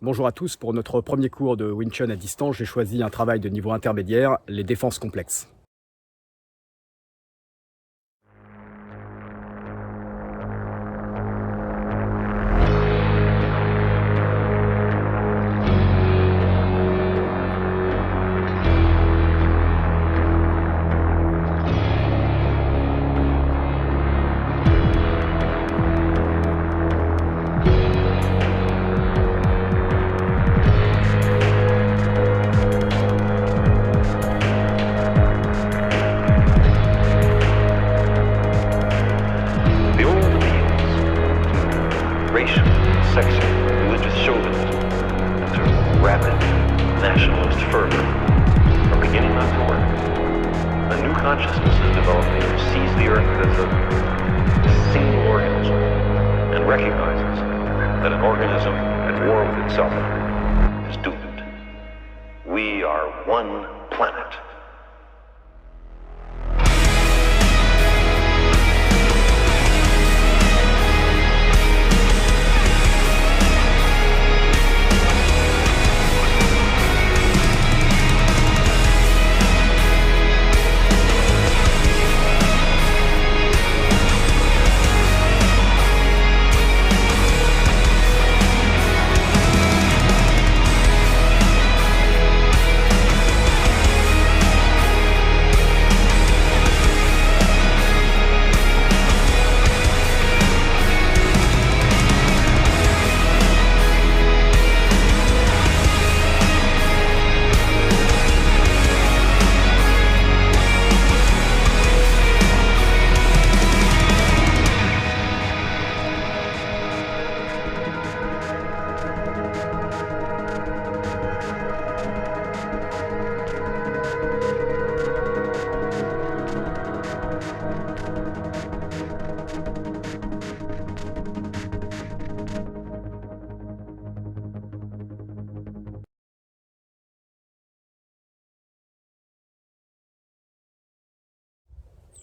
Bonjour à tous, pour notre premier cours de Wing Chun à distance, j'ai choisi un travail de niveau intermédiaire, les défenses complexes. Racial, sexual, religious chauvinism, and to rapid nationalist fervor are beginning not to work. A new consciousness is developing which sees the earth as a single organism and recognizes that an organism at war with itself is doomed. We are one planet.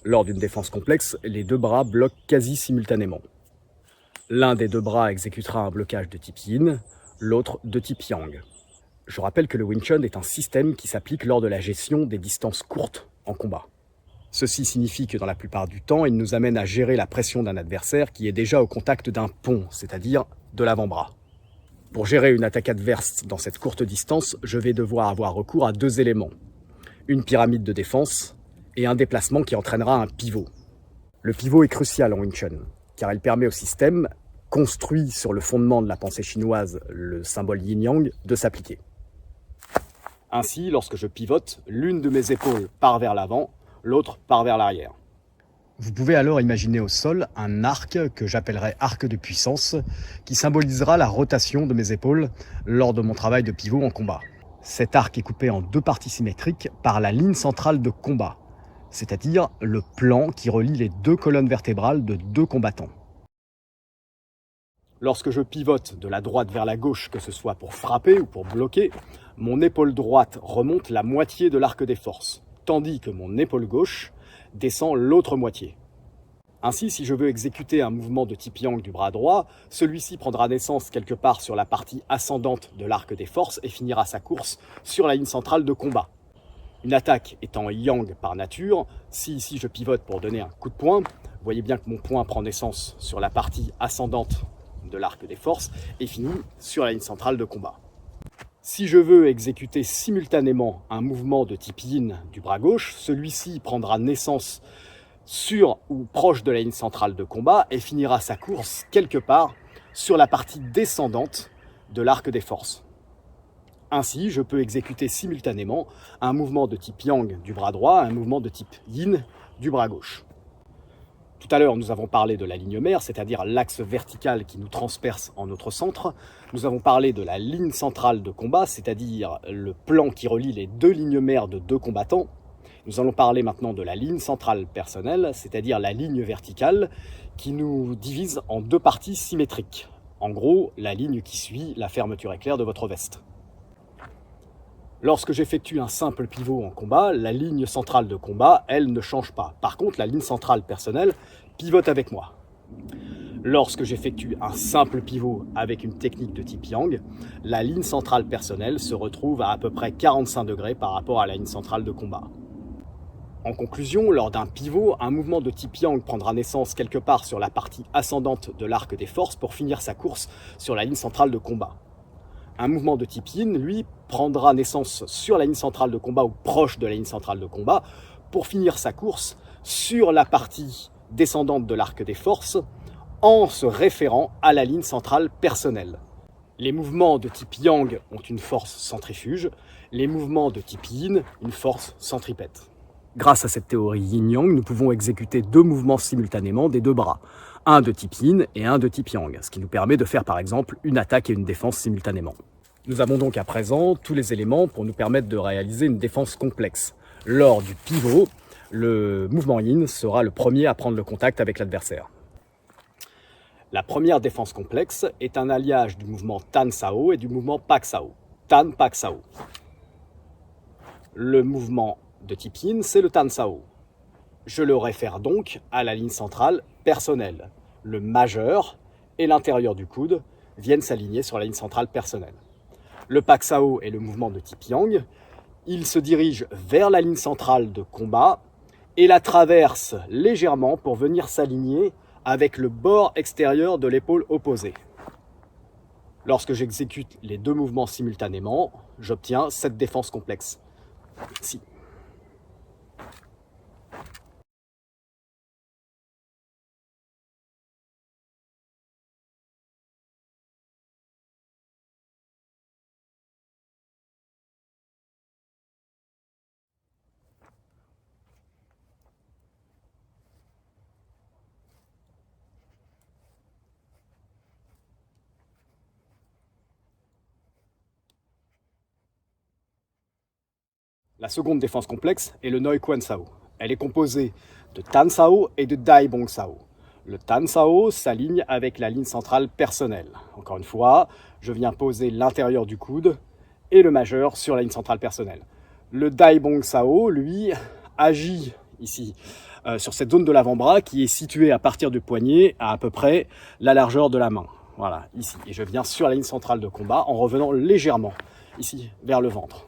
Lors d'une défense complexe, les deux bras bloquent quasi simultanément. L'un des deux bras exécutera un blocage de type Yin, l'autre de type Yang. Je rappelle que le Wing Chun est un système qui s'applique lors de la gestion des distances courtes en combat. Ceci signifie que dans la plupart du temps, il nous amène à gérer la pression d'un adversaire qui est déjà au contact d'un pont, c'est-à-dire de l'avant-bras. Pour gérer une attaque adverse dans cette courte distance, je vais devoir avoir recours à deux éléments. Une pyramide de défense et un déplacement qui entraînera un pivot. Le pivot est crucial en Wing Chun, car il permet au système, construit sur le fondement de la pensée chinoise, le symbole yin-yang, de s'appliquer. Ainsi, lorsque je pivote, l'une de mes épaules part vers l'avant, l'autre part vers l'arrière. Vous pouvez alors imaginer au sol un arc que j'appellerai arc de puissance, qui symbolisera la rotation de mes épaules lors de mon travail de pivot en combat. Cet arc est coupé en deux parties symétriques par la ligne centrale de combat, c'est-à-dire le plan qui relie les deux colonnes vertébrales de deux combattants. Lorsque je pivote de la droite vers la gauche, que ce soit pour frapper ou pour bloquer, mon épaule droite remonte la moitié de l'arc des forces, tandis que mon épaule gauche descend l'autre moitié. Ainsi, si je veux exécuter un mouvement de type Yang du bras droit, celui-ci prendra naissance quelque part sur la partie ascendante de l'arc des forces et finira sa course sur la ligne centrale de combat. Une attaque étant Yang par nature, si ici je pivote pour donner un coup de poing, vous voyez bien que mon poing prend naissance sur la partie ascendante de l'arc des forces et finit sur la ligne centrale de combat. Si je veux exécuter simultanément un mouvement de type Yin du bras gauche, celui-ci prendra naissance sur ou proche de la ligne centrale de combat et finira sa course quelque part sur la partie descendante de l'arc des forces. Ainsi, je peux exécuter simultanément un mouvement de type Yang du bras droit et un mouvement de type Yin du bras gauche. Tout à l'heure, nous avons parlé de la ligne mère, c'est-à-dire l'axe vertical qui nous transperce en notre centre. Nous avons parlé de la ligne centrale de combat, c'est-à-dire le plan qui relie les deux lignes mères de deux combattants. Nous allons parler maintenant de la ligne centrale personnelle, c'est-à-dire la ligne verticale qui nous divise en deux parties symétriques. En gros, la ligne qui suit la fermeture éclair de votre veste. Lorsque j'effectue un simple pivot en combat, la ligne centrale de combat, elle, ne change pas. Par contre, la ligne centrale personnelle pivote avec moi. Lorsque j'effectue un simple pivot avec une technique de type Yang, la ligne centrale personnelle se retrouve à peu près 45 degrés par rapport à la ligne centrale de combat. En conclusion, lors d'un pivot, un mouvement de type Yang prendra naissance quelque part sur la partie ascendante de l'arc des forces pour finir sa course sur la ligne centrale de combat. Un mouvement de type Yin, lui, prendra naissance sur la ligne centrale de combat ou proche de la ligne centrale de combat pour finir sa course sur la partie descendante de l'arc des forces en se référant à la ligne centrale personnelle. Les mouvements de type Yang ont une force centrifuge, les mouvements de type Yin une force centripète. Grâce à cette théorie yin-yang, nous pouvons exécuter 2 mouvements simultanément des 2 bras, un de type yin et un de type yang, ce qui nous permet de faire par exemple une attaque et une défense simultanément. Nous avons donc à présent tous les éléments pour nous permettre de réaliser une défense complexe. Lors du pivot, le mouvement yin sera le premier à prendre le contact avec l'adversaire. La première défense complexe est un alliage du mouvement Tan-Sao et du mouvement Pak-Sao. Tan-Pak-Sao. Le mouvement de type Yin, c'est le Tan-Sao. Je le réfère donc à la ligne centrale personnelle. Le majeur et l'intérieur du coude viennent s'aligner sur la ligne centrale personnelle. Le Pak-Sao est le mouvement de type Yang. Il se dirige vers la ligne centrale de combat et la traverse légèrement pour venir s'aligner avec le bord extérieur de l'épaule opposée. Lorsque j'exécute les 2 mouvements simultanément, j'obtiens cette défense complexe. Ici. La seconde défense complexe est le Noi Quan Sao. Elle est composée de Tan Sao et de Dai Bong Sao. Le Tan Sao s'aligne avec la ligne centrale personnelle. Encore une fois, je viens poser l'intérieur du coude et le majeur sur la ligne centrale personnelle. Le Dai Bong Sao, lui, agit ici sur cette zone de l'avant-bras qui est située à partir du poignet à peu près la largeur de la main. Voilà, ici. Et je viens sur la ligne centrale de combat en revenant légèrement ici vers le ventre.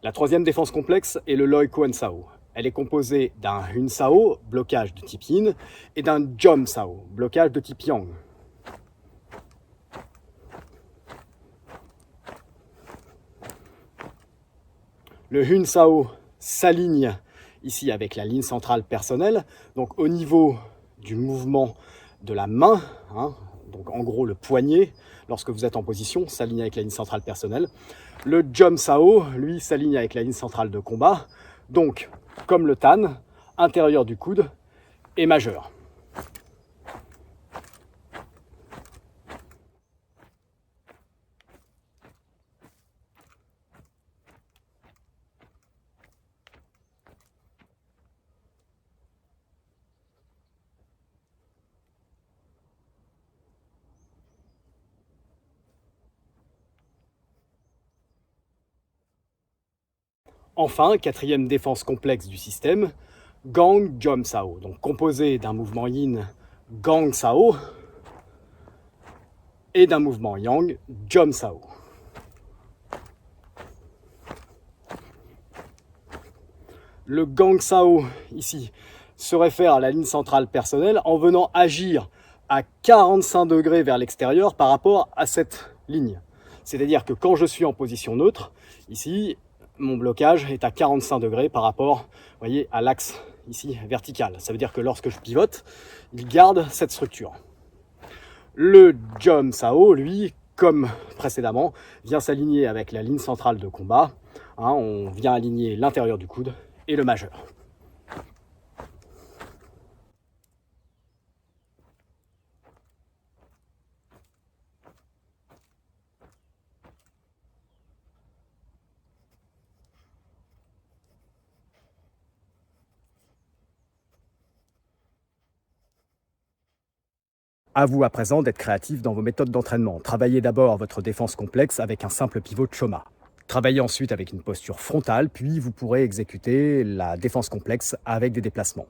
La troisième défense complexe est le Loi Quan Sao. Elle est composée d'un Hun Sao, blocage de type Yin, et d'un Jom Sao, blocage de type Yang. Le Hun Sao s'aligne ici avec la ligne centrale personnelle, donc au niveau du mouvement de la main, donc en gros le poignet, lorsque vous êtes en position, s'aligne avec la ligne centrale personnelle. Le Jom Sao, lui, s'aligne avec la ligne centrale de combat, donc comme le Tan, intérieur du coude et majeur. Enfin, quatrième défense complexe du système, Gang Jom Sao, donc composé d'un mouvement Yin Gang Sao et d'un mouvement Yang Jom Sao. Le Gang Sao, ici, se réfère à la ligne centrale personnelle en venant agir à 45 degrés vers l'extérieur par rapport à cette ligne. C'est-à-dire que quand je suis en position neutre, ici, mon blocage est à 45 degrés par rapport, voyez, à l'axe ici vertical. Ça veut dire que lorsque je pivote, il garde cette structure. Le Jom Sao, lui, comme précédemment, vient s'aligner avec la ligne centrale de combat. On vient aligner l'intérieur du coude et le majeur. À vous à présent d'être créatif dans vos méthodes d'entraînement. Travaillez d'abord votre défense complexe avec un simple pivot de Choma. Travaillez ensuite avec une posture frontale, puis vous pourrez exécuter la défense complexe avec des déplacements.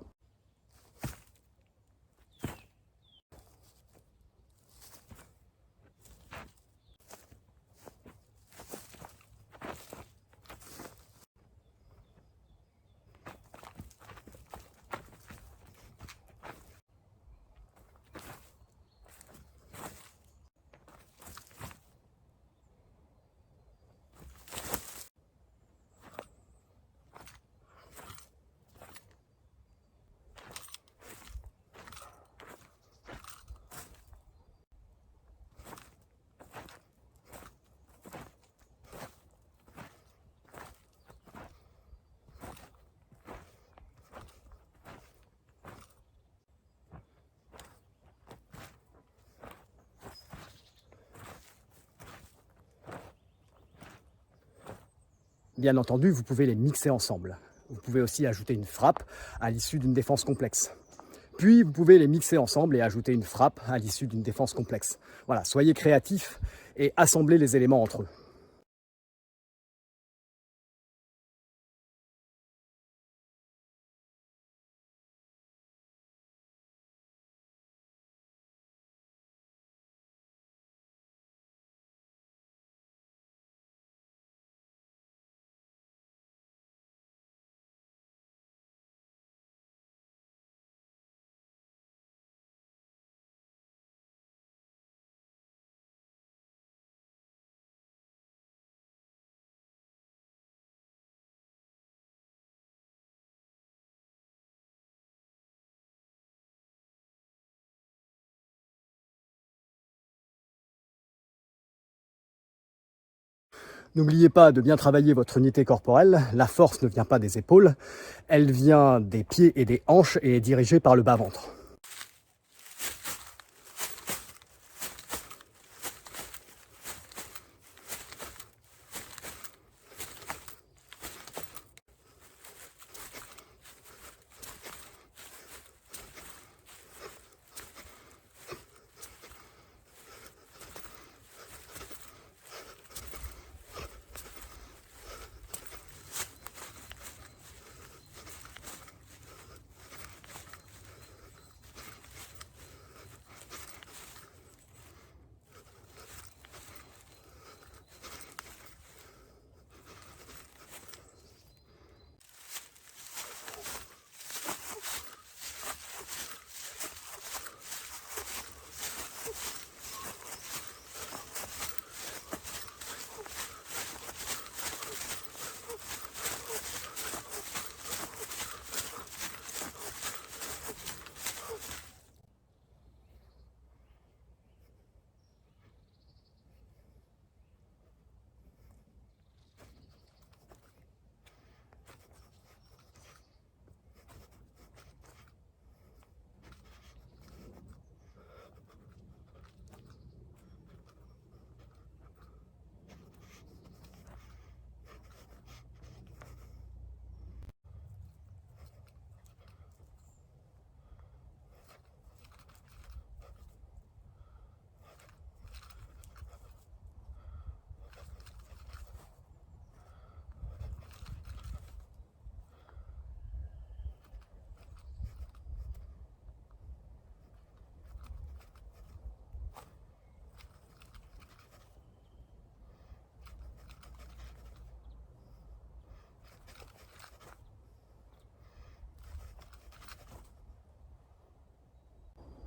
Bien entendu, vous pouvez les mixer ensemble. Vous pouvez aussi ajouter une frappe à l'issue d'une défense complexe. Puis, vous pouvez les mixer ensemble et ajouter une frappe à l'issue d'une défense complexe. Voilà, soyez créatifs et assemblez les éléments entre eux. N'oubliez pas de bien travailler votre unité corporelle. La force ne vient pas des épaules, elle vient des pieds et des hanches et est dirigée par le bas-ventre.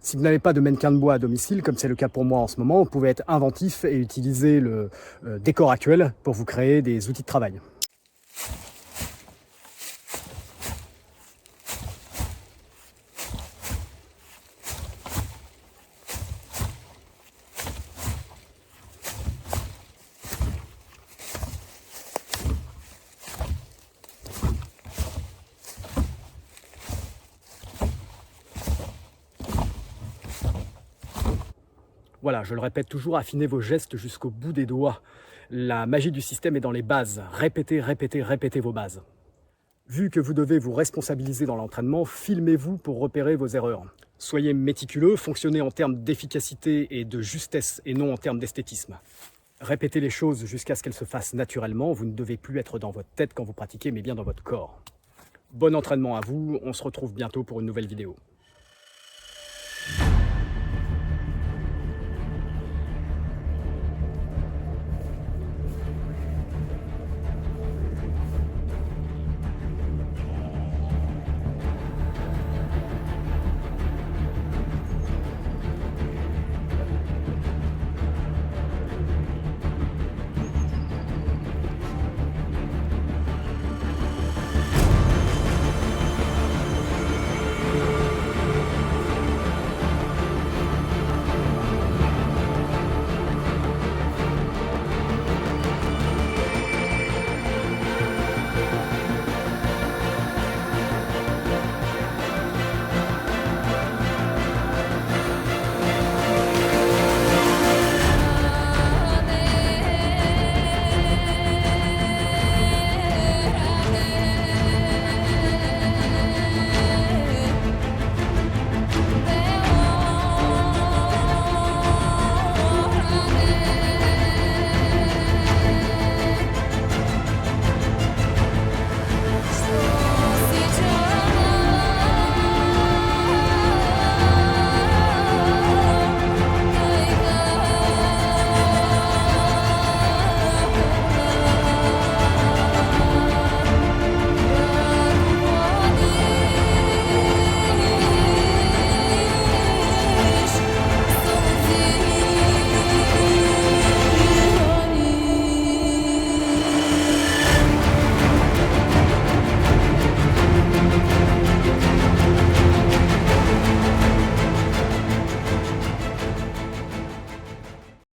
Si vous n'avez pas de mannequin de bois à domicile, comme c'est le cas pour moi en ce moment, vous pouvez être inventif et utiliser le décor actuel pour vous créer des outils de travail. Voilà, je le répète toujours, affinez vos gestes jusqu'au bout des doigts. La magie du système est dans les bases. Répétez, répétez, répétez vos bases. Vu que vous devez vous responsabiliser dans l'entraînement, filmez-vous pour repérer vos erreurs. Soyez méticuleux, fonctionnez en termes d'efficacité et de justesse et non en termes d'esthétisme. Répétez les choses jusqu'à ce qu'elles se fassent naturellement, vous ne devez plus être dans votre tête quand vous pratiquez mais bien dans votre corps. Bon entraînement à vous, on se retrouve bientôt pour une nouvelle vidéo.